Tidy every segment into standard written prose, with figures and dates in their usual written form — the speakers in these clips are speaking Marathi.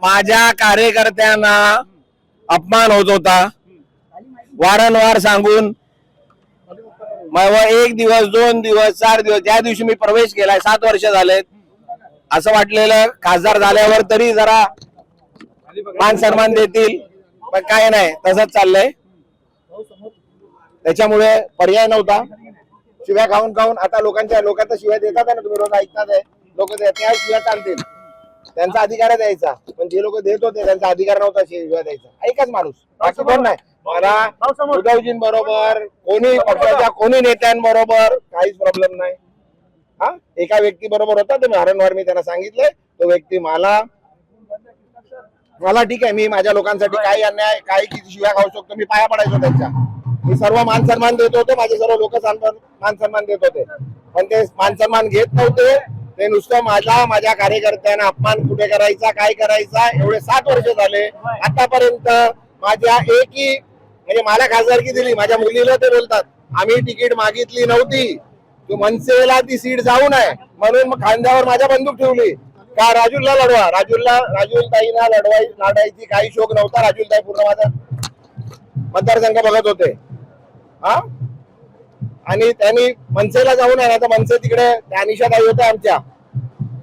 माझ्या कार्यकर्त्यांना अपमान होत होता वारंवार सांगून. मग 1 दिवस 2 दिवस 4 दिवस ज्या दिवशी मी प्रवेश केलाय 7 वर्ष झालेत असं वाटलेलं खासदार झाल्यावर तरी जरा मान सन्मान देतील, पण काय नाही, तसंच चाललंय. त्याच्यामुळे पर्याय नव्हता. शिव्या खाऊन खाऊन आता लोकांच्या शिव्या देतात ना, तुम्ही रोज ऐकतात आहे. लोक त्या शिव्या चालतील, त्यांचा अधिकार आहे द्यायचा, पण जे लोक देत होते त्यांचा अधिकार नव्हता शिव्या द्यायचा. एकच माणूस, बाकी कोण नाही. मला उद्धवजींबरोबर कोणी पक्षाच्या कोणी नेत्यांबरोबर काहीच प्रॉब्लेम नाही. हा एका व्यक्ती बरोबर होता, ते वारंवार मी त्यांना सांगितलंय. तो व्यक्ती मला ठीक आहे, मी माझ्या लोकांसाठी काही अन्याय काही किती शिव्या खाऊ शकतो, मी पाया पडायचो त्यांच्या. मी सर्व मान सन्मान देत होतो, माझे सर्व लोक मान सन्मान देत होते, पण ते मान सन्मान घेत नव्हते. ते नुसतं माझ्या कार्यकर्त्यांना अपमान कुठे करायचा काय करायचा. एवढे 7 वर्ष झाले आतापर्यंत माझ्या एकही म्हणजे मला खासदारकी दिली, माझ्या मुलीला ते बोलतात आम्ही तिकीट मागितली नव्हती, तू मनसेला ती सीट जाऊ नये म्हणून मग खांद्यावर माझ्या बंदूक ठेवली का राजूला लढवा. राजूलताईंना लढवायची काही शोक नव्हता. राजूलताई पूर्ण माझा मतदारसंघ बघत होते. हा आणि त्यांनी मनसेला जाऊ नये, आता मनसे तिकडे अनिशाताई होत्या आमच्या.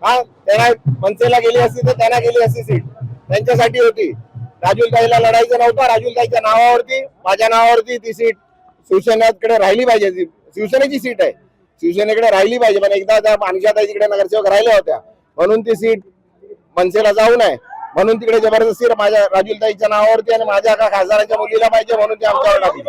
हा त्यांना मनसेला गेली असती तर त्यांना गेली असती सीट, त्यांच्यासाठी होती. राजूलताईला लढायचं नव्हतं. राजूलताईच्या नावावरती माझ्या नावावरती ती सीट शिवसेनेकडे राहिली पाहिजे. शिवसेनेची सीट आहे, शिवसेनेकडे राहिली पाहिजे. पण एकदा त्या अनिशाताई तिकडे नगरसेवक राहिल्या होत्या म्हणून ती सीट मनसेला जाऊ नये म्हणून तिकडे जबरदस्ती माझ्या राजूलताईच्या नावावरती आणि माझ्या खासदाराच्या मुलीला पाहिजे म्हणून ते आमच्यावर टाकली.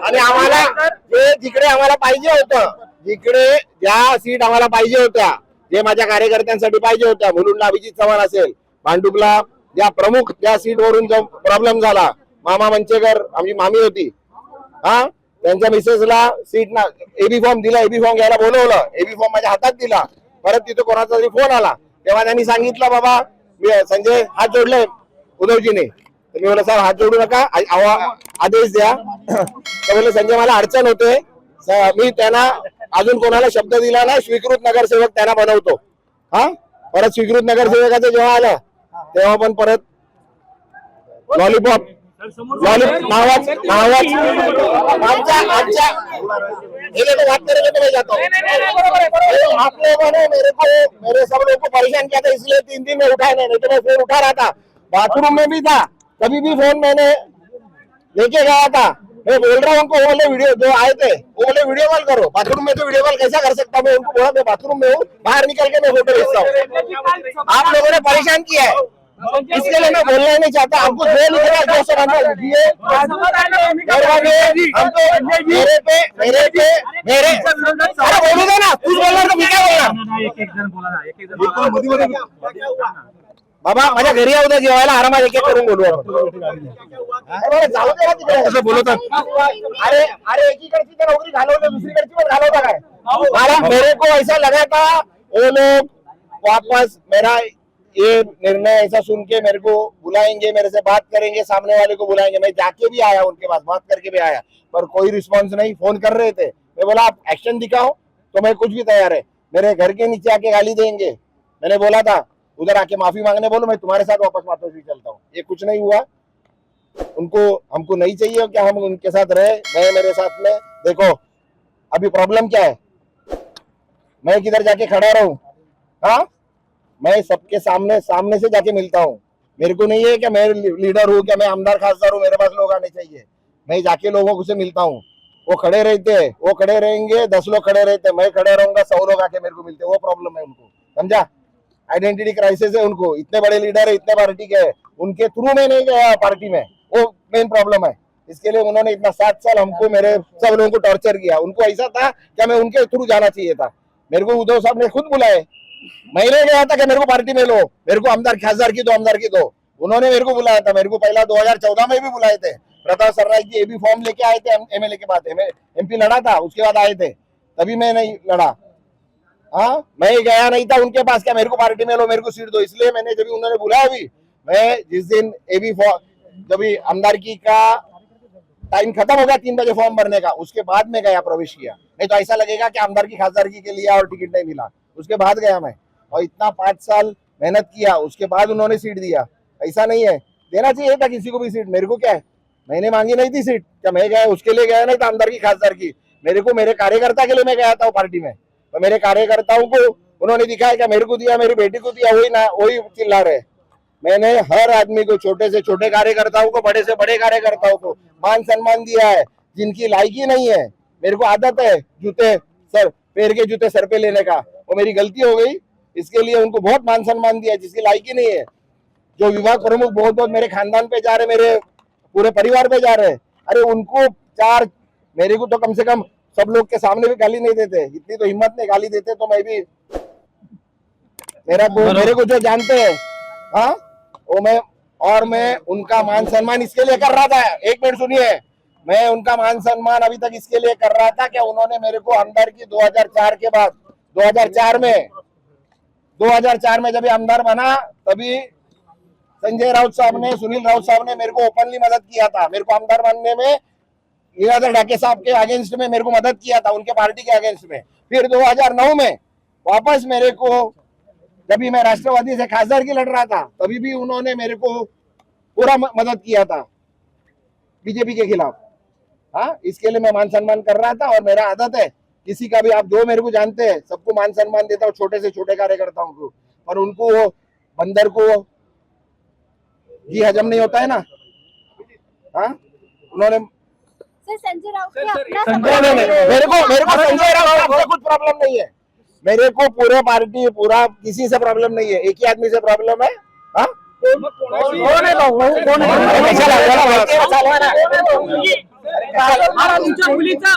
आणि आम्हाला जे जिकडे आम्हाला पाहिजे होतं, जिकडे ज्या सीट आम्हाला पाहिजे होत्या, जे माझ्या कार्यकर्त्यांसाठी पाहिजे होत्या, मुलुंडला अभिजित चव्हाण असेल, भांडुपला ज्या प्रमुख ज्या सीट वरून जो प्रॉब्लेम झाला, मामा मंचेकर आमची मामी होती, हा त्यांच्या मिसेसला सीट ना एबी फॉर्म दिला, एबी फॉर्म घ्यायला बोलवलं, एबी फॉर्म माझ्या हातात दिला. परत तिथे कोणाचा तरी फोन आला, तेव्हा त्यांनी सांगितलं बाबा मी संजय हात जोडले उद्धवजीने. तर मी बोला साहेब हात जोडू नका, आदेश द्या. तर बोलले संजय मला अडचण होते, मी त्यांना अजून कोणाला शब्द दिला नाही, स्वीकृत नगरसेवक त्यांना बनवतो. हा परत स्वीकृत नगरसेवकाचं जेव्हा आलं तेव्हा पण परत लॉलीपॉप नावाच बात करेंगे तो मैं जाता हूँ। आप लोगों ने मेरे सब लोगों को परेशान किया था, इसलिए 3 दिन में उठाया नहीं तो मैं फोन उठा रहा था, बाथरूम में भी था, कभी भी फोन मैंने लेके गया था। मैं बोल रहा हूँ उनको, बोले वीडियो जो आए थे वो बोले वीडियो कॉल करो। बाथरूम में तो वीडियो कॉल कैसा कर सकता मैं, उनको बोला मैं बाथरूम में हूँ, बाहर निकल के मैं फोटो भेजता हूँ। आप लोगों ने परेशान किया है, इसके लिए मैं बोलना नहीं चाहता। हमको जो लिख रहा है जो सर हमको मेरे अरे बोलू दे ना, कुछ बोलना तो मी काय बोलणार बाबा. माझ्या घरी येऊ द्या जेवायला, आरामात एक एक करून बोलू आपण. जाऊ दे ना तिकडे बोलवतात. अरे एकीकडची तर नोकरी घालवलं, दुसरीकडची पण घालवता काय. मला मेरे को ऐसा लगा था वो लोग वापस मेरा ये निर्णय ऐसा सुन के मेरे को बुलाएंगे, मेरे से बात करेंगे, सामने वाले को बुलाएंगे. मैं जाके भी आया उनके पास, बात करके भी आया, पर कोई रिस्पांस नहीं. फोन कर रहे थे, मैं बोला आप एक्शन दिखाओ तो मैं कुछ भी तैयार है. मेरे घर के नीचे आके गाली देंगे, मैंने बोला था उधर आके माफी मांगने, बोलो मैं तुम्हारे साथ वापस मातोश्री चलता हूँ. ये कुछ नहीं हुआ. उनको हमको नहीं चाहिए कि हम उनके साथ रहे, मैं मेरे साथ में. देखो अभी प्रॉब्लम क्या है, मैं किधर जाके खड़ा रहूं. हाँ मैं सबके सामने से जाके मिलता हूँ. मेरे को नहीं है कि मैं लीडर हूँ, क्या मैं आमदार खासदार हूँ, मेरे पास लोग आने चाहिए. मैं जाके लोगों से मिलता हूँ. वो खड़े रहते हैं, वो खड़े रहेंगे, 10 लोग खड़े रहते हैं, मैं खड़े रहूंगा, 100 लोग आके मेरे को मिलते हैं. वो प्रॉब्लम है उनको, समझा. आइडेंटिटी क्राइसिस है उनको. इतने बड़े लीडर है, इतने पार्टी के है, उनके थ्रू में नहीं गया पार्टी में, वो मेन प्रॉब्लम है. इसके लिए उन्होंने इतना 7 साल हमको मेरे सब लोगों को टॉर्चर किया. उनको ऐसा था क्या मैं उनके थ्रू जाना चाहिए था. मेरे को उद्धव साहब ने खुद बुलाए, मैं नहीं गया था कि मेरे को पार्टी में लो, मेरे को आमदार खासदार की दो, आमदार की दो. उन्होंने मेरे को बुलाया था. मेरे को पहला 2014 में भी बुलाए थे. प्रताप सरनाईक जी एबी फॉर्म लेके आए थे एमएलए के बाद, एमपी लड़ा था, उसके बाद आए थे, तभी मैं नहीं लड़ा. हाँ मैं गया नहीं था उनके पास क्या मेरे को पार्टी में लो, मेरे को सीट दो. इसलिए मैंने जब उन्होंने बुलाया भी, मैं जिस दिन एबी फॉर्म जब आमदारकी का टाइम खत्म हो गया 3 बजे फॉर्म भरने का, उसके बाद में गया, प्रवेश किया. नहीं तो ऐसा लगेगा कि आमदारकी खासदारकी के लिए और टिकट नहीं मिला, उसके बाद गया मैं. और इतना 5 साल मेहनत किया, उसके बाद उन्होंने सीट दिया. ऐसा नहीं है, देना चाहिए था किसी को भी सीट। मेरे को क्या है, मैंने मांगी नहीं थी सीट, क्या मैं गया उसके लिए गया नहीं था अंदर की खासदार की, मेरे कार्यकर्ता के लिए मैं गया था पार्टी में। तो मेरे कार्यकर्ताओं को उन्होंने दिखाया क्या मेरे को दिया, मेरी बेटी को दिया, वही चिल्ला रहे। मैंने हर आदमी को, छोटे से छोटे कार्यकर्ताओं को, बड़े से बड़े कार्यकर्ताओं को मान सम्मान दिया है। जिनकी लायकी नहीं है, मेरे को आदत है जूते सर पैर के जूते सर पे लेने का, वो मेरी गलती हो गई, इसके लिए उनको बहुत मान सम्मान दिया। जिसकी लायकी नहीं है, जो विभाग प्रमुख बहुत मेरे खानदान पे जा रहे, मेरे पूरे परिवार पे जा रहे, अरे उनको मेरे को तो कम से कम सब लोग के सामने भी गाली नहीं देते, इतनी तो हिम्मत नहीं, गाली देते तो मैं भी मेरे को जो जानते हैं, हाँ वो मैं उनका मान सम्मान इसके लिए कर रहा था। एक मिनट सुनिए, मैं उनका मान सम्मान अभी तक इसके लिए कर रहा था कि उन्होंने मेरे को आमदार की 2004 के बाद 2004 में जब ये आमदार बना, तभी संजय राउत साहब ने, सुनील राउत साहब ने मेरे को ओपनली मदद किया था। मेरे को आमदार बनने में लीलाधर ढाके साहब के अगेंस्ट में मेरे को मदद किया था, उनके पार्टी के अगेंस्ट में। फिर 2009 में वापस मेरे को, जब भी मैं राष्ट्रवादी से खासदार की लड़ रहा था, तभी भी उन्होंने मेरे को पूरा मदद किया था बीजेपी के खिलाफ। हाँ, इसके लिए मैं मान सम्मान कर रहा था। और मेरा आदत है, किसी का भी, आप जो मेरे को जानते हैं, सबको मान सम्मान देता हूँ, छोटे से छोटे कार्यकर्ताओं को। पर उनको वो बंदर को घी हजम नहीं होता है ना। हाँ, उन्होंने संजय राउत ने अपना मेरे को संजय राउत से कुछ प्रॉब्लम नहीं है, मेरे को पूरे पार्टी पूरा किसी से प्रॉब्लम नहीं है, एक ही आदमी से प्रॉब्लम है। हाँ,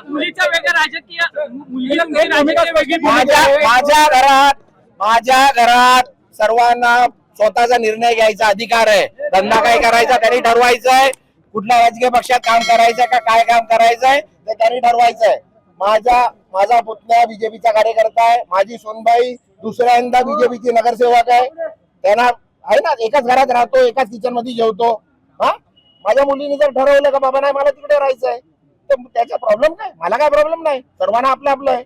मुलीचा वेगळा राजकीय माझ्या घरात सर्वांना स्वतःचा निर्णय घ्यायचा अधिकार आहे। धंदा काय करायचा त्यांनी ठरवायचंय, कुठल्या राजकीय पक्षात काम करायचंय का काय काम करायचंय ते त्यांनी ठरवायचंय। माझा पुतण्या बीजेपीचा कार्यकर्ता आहे, माझी सोनबाई दुसऱ्यांदा बीजेपीची नगरसेवक आहे, त्यांना आहे ना, एकाच घरात राहतो, एकाच किचन मध्ये जेवतो। हा, माझ्या मुलीने जर ठरवलं का बाबा नाही मला तिकडे राहायचंय, तर त्याचा प्रॉब्लेम काय, मला काय प्रॉब्लेम नाही, सर्वांना आपलं आपलं आहे।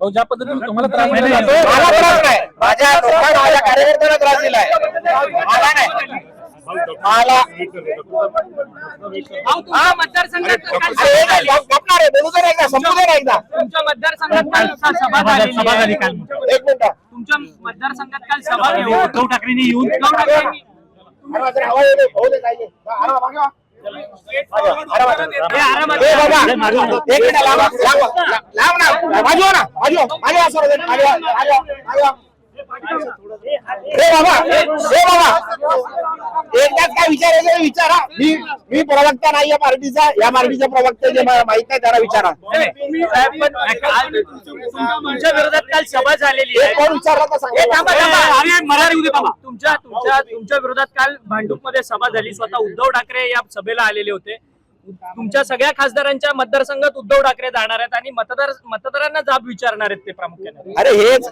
ज्या पद्धतीने तुम्हाला त्रास मला त्रास नाही, माझ्या कार्यकर्त्यांना त्रास दिलाय, मला नाही। मला हा मतदारसंघात बोलू दे एकदा, संपू दे एकदा। तुमच्या मतदारसंघात काल सभा झाली काल, एक मिनिट, तुमच्या मतदारसंघात काल सभा झाली, उद्धव ठाकरेंनी येऊन एकदाच काय विचारायचं विचारा, मी प्रवक्ता नाही या पार्टीचा, या पार्टीचा प्रवक्ता जे मला माहित नाही त्याला विचारा। तुमच्या विरोधात काल सभा झालेली आहे, कोण विचारला तर सांगा। तुमच्या विरोधात काल भांडूपमध्ये सभा झाली, स्वतः उद्धव ठाकरे या सभेला आलेले होते। तुमच्या सगळ्या खासदारांच्या मतदारसंघात उद्धव ठाकरे जाणार आहेत आणि मतदारांना जाब विचारणार आहेत ते प्रामुख्याने। अरे हेच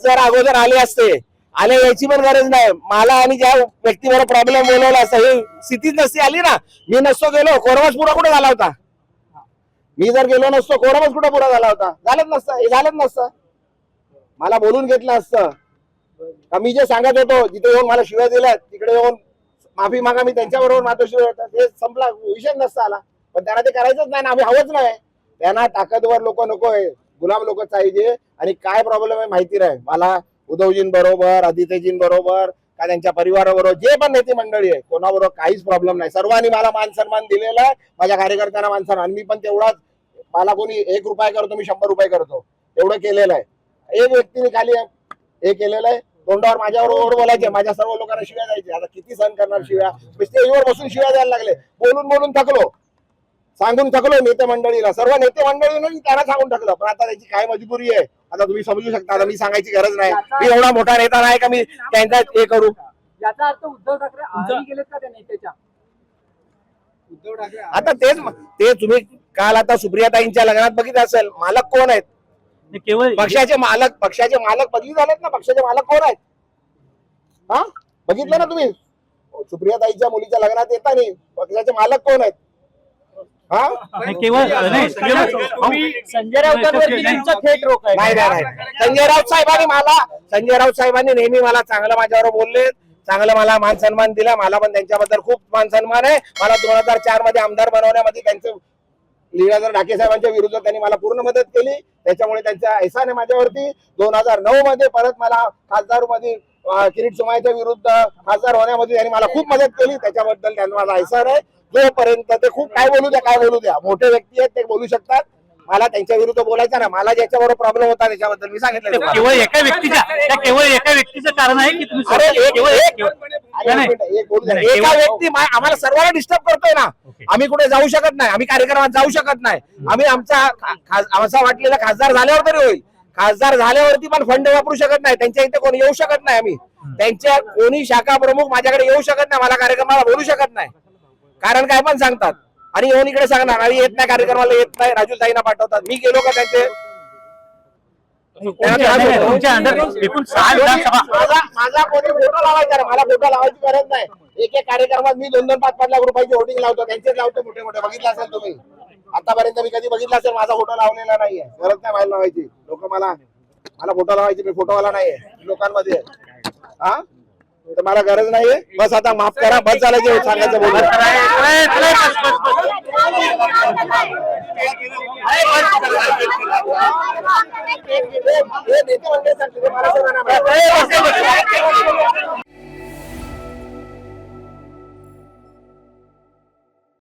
जर अगोदर आले असते, आले याची पण गरज नाही, मला आणि ज्या व्यक्तीवर प्रॉब्लेम बोलवला असता ही स्थितीच नसती आली ना। मी नसतो गेलो, कोरमच पुरा कुठे झाला होता, मी जर गेलो नसतो कोरमच कुठे पुरा झाला होता, झालंच नसतं, मला बोलून घेतलं असतं का। मी जे सांगत होतो, जिथे येऊन मला शिव्या दिल्या तिकडे येऊन माफी मागा, मी त्यांच्याबरोबर मातोश्री होता, ते संपला, विषय नसता आला। पण त्यांना ते करायचंच नाही ना, आम्ही हवंच नाही, त्यांना ताकदवर लोक नकोय, गुलाम लोक पाहिजे। आणि काय प्रॉब्लेम आहे माहिती नाही मला, उद्धवजींबरोबर, आदित्यजींबरोबर का त्यांच्या परिवाराबरोबर, जे पण नेते मंडळी आहे, कोणाबरोबर काहीच प्रॉब्लेम नाही, सर्वांनी मला मान सन्मान दिलेला आहे, माझ्या कार्यकर्त्यांना मान सन्मान, मी पण तेवढाच, मला कोणी 1 रुपया करतो, मी 100 रुपये करतो, एवढं केलेलं आहे। एक व्यक्तीने खाली हे केलेलं आहे, तोंडावर माझ्यावर बोलायचे, माझ्या सर्व लोकांना शिव्या द्यायचे, आता किती सहन करणार शिव्या, स्टेजवर बसून शिव्या द्यायला लागले, बोलून थकलो, सांगून थकलो नेते मंडळीला, सर्व नेते मंडळीने त्यांना सांगून टाकलं। पण आता त्याची काय मजबुरी आहे, आता तुम्ही समजू शकता, आता मी सांगायची गरज नाही, मी एवढा मोठा नेता नाही का मी त्यांचा हे करू। याचा अर्थ उद्धव ठाकरे आधी गेलेत का त्या नेत्याच्या? आता ते तुम्ही काल आता सुप्रियाताईंच्या लग्नात बघितलं असेल, मालक कोण आहेत, केवळ पक्षाचे मालक बदली झालेत ना, पक्षाचे मालक कोण आहेत? हा, बघितलं ना तुम्ही, सुप्रियाताईच्या मुलीच्या लग्नात येता नाही, पक्षाचे मालक कोण आहेत? हा, संजय राऊतांवरती तुमचा थेट रोख आहे? नाही, संजय राऊत साहेबांनी नेहमी मला चांगलं माझ्यावर बोलले, चांगलं मला मान सन्मान दिला. मला पण त्यांच्याबद्दल खूप मान सन्मान आहे. मला 2004 मध्ये आमदार बनवण्यामध्ये त्यांचं लीलाधर ढाके साहेबांच्या विरुद्ध त्यांनी मला पूर्ण मदत केली. त्याच्यामुळे त्यांचा एहसान आहे माझ्यावरती. 2009 मध्ये परत मला खासदार मध्ये किरीट सोमय्याच्या विरुद्ध खासदार होण्यामध्ये त्यांनी मला खूप मदत केली. त्याच्याबद्दल त्यांना माझा एहसान आहे. जोपर्यंत ते खूप काय बोलू द्या मोठे व्यक्ती आहेत, ते बोलू शकतात. मला त्यांच्या विरुद्ध बोलायचं ना. मला ज्याच्याबरोबर प्रॉब्लेम होता त्याच्याबद्दल मी सांगितलं. केवळ एका व्यक्तीचं कारण आहे की तुम्ही अरे केवळ एका व्यक्ती आम्हाला सर्वांना डिस्टर्ब करतोय ना. आम्ही कुठे जाऊ शकत नाही, आम्ही कार्यक्रमात जाऊ शकत नाही. आम्ही आमचा वाटलेला खासदार झाल्यावर तरी होईल. खासदार झाल्यावरती पण फंड वापरू शकत नाही. त्यांच्या इथे कोणी येऊ शकत नाही. आम्ही त्यांच्या कोणी शाखा प्रमुख माझ्याकडे येऊ शकत नाही. मला कार्यक्रमाला बोलू शकत नाही. कारण काय पण सांगतात आणि येऊन इकडे सांगणार आम्ही येत नाही, कार्यक्रमाला येत नाही, राजू ताईंना पाठवतात. मी गेलो का त्यांचे तुमच्या अंडर एकूण 6 विधानसभा माझा कोणी फोटो लावायचा नाही. मला फोटो लावायची गरज नाही. एक कार्यक्रमात मी 2-2, 5-5 लाख रुपयाची होर्डिंग लावतो. त्यांचेच लावतो मोठे मोठे. बघितलं असेल तुम्ही आतापर्यंत. मी कधी बघितलं असेल माझा फोटो लावलेला नाहीये. गरज नाही व्हायला लावायची. लोक मला फोटो लावायची. मी फोटोवाला नाहीये लोकांमध्ये. हा तर मला गरज नाहीये. बस आता माफ करा. बस झालं जे सांगायचं बोलू. हे नेते मंडळी सांगतील, मला सगळं नाही माहिती.